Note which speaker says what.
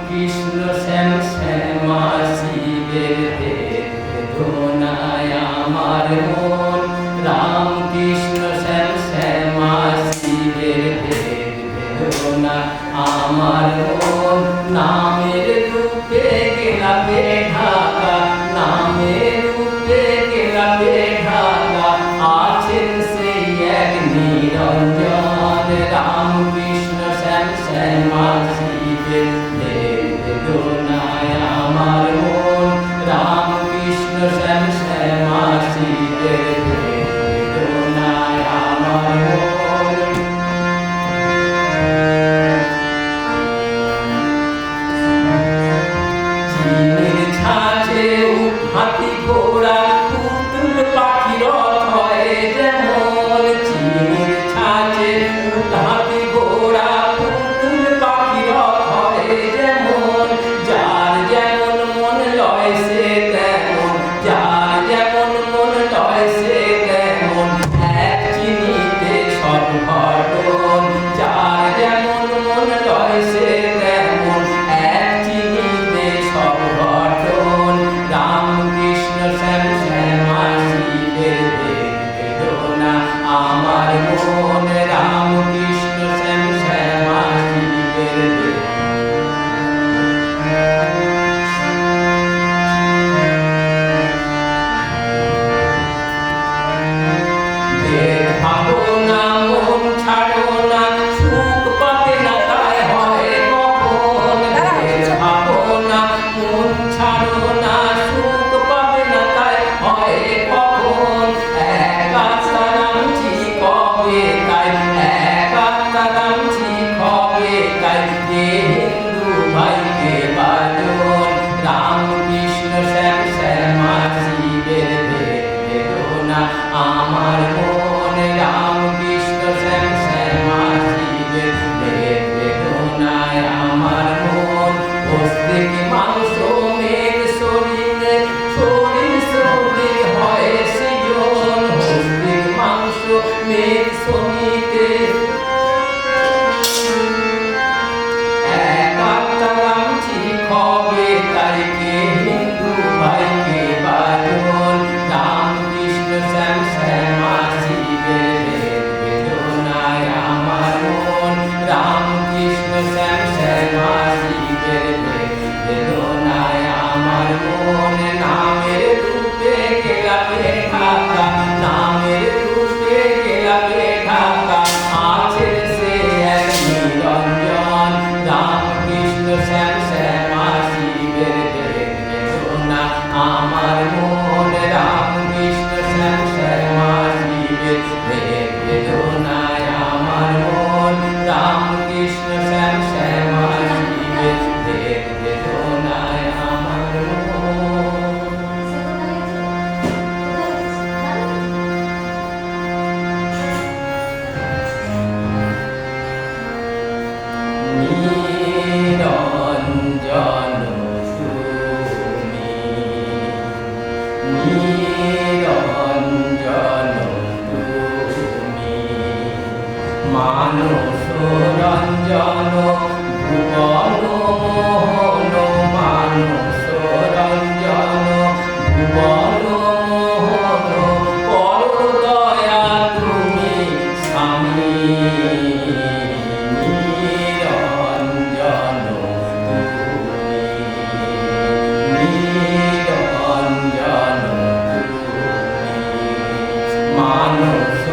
Speaker 1: কৃষ্ণ শ্যাম শ্যামা শিবের বেদনায় আমার মন, রাম কৃষ্ণ শ্যাম শ্যামা শিবের বেদনা আমার মন। নামের রূপে গেলাপে ঢাকা, নামের রূপে গেলাপে ঢাকা, আছেন সেই এক নিরঞ্জন। রাম কৃষ্ণ শ্যাম শ্যামা শিবের বেদনায় আমার মন, রাম কৃষ্ণ শ্যাম শ্যামা শিবের বেদনায় আমার মন। চিনির ছাঁচে হাতি ঘোড়া পুতুল পাখি রথ হয় যেমন, চিনির ছাঁচে হাতি ঘোড়া পুতুল পাখি রথ হয় যেমন, যার যেমন মন লয় সে তেমন, যার যেমন মন লয় সে তেমন, এক চিনিতে সব ঘটন। যার যেমন মন লয় সে তেমন, এক চিনিতে সব ঘটন। রাম কৃষ্ণ শ্যাম শ্যামা শিবের বেদনা আমার মন, রাম কৃষ্ণ শ্যাম শ্যামা শিবের ভাবো না মন ছাড়ো না, সুখ পাবে না তাই হয় কখন। ভাবো না মন ছাড়ো না, সুখ পাবে না তাই হয় কখন। এক আত্মা নামছি কবে তাই, এক আত্মা নামছি কবে তাই, কে হিন্দু ভাই কে বাজন। রাম কৃষ্ণ শ্যাম শ্যামা শিবের বেদনা আমার মন, রাম কৃষ্ণ শ্যাম শ্যামা শিবের বেদনায় আমার মন। অস্তিক মাংস মেঘ শরীরে, শরীর শরীর হয় সৃজন। অস্তিক মাংস মেঘ শরীরে, এক আত্মা নামছি কবে তাই, কে হিন্দু ভাই কে বাজন। রাম কৃষ্ণ শ্যাম শ্যামা শিবের বেদনায় আমার মন, রাম কৃষ্ণ শ্যাম শ্যামা শিবের বেদনায় আমার মন। নামের রূপে গেলাপে ঢাকা, নামের রূপে গেলাপে ঢাকা, আছে সে এক নিরঞ্জন। রাম কৃষ্ণ শ্যাম শ্যামা শিবের বেদনা আমার মন, রাম কৃষ্ণ শ্যাম শ্যামা শিবের বেদনায় আমার মন, রাম কৃষ্ণ শ্যাম শ্যামা শিবের বেদনায় আমার মন। নিরঞ্জন তুমি, নিরঞ্জন তুমি, মানস রঞ্জন ভুবন মোহন, মানস রঞ্জন ভুবন মোহন, কর দয়া তুমি স্বামী। নিরঞ্জন তুমি, নিরঞ্জন তুমি, মানস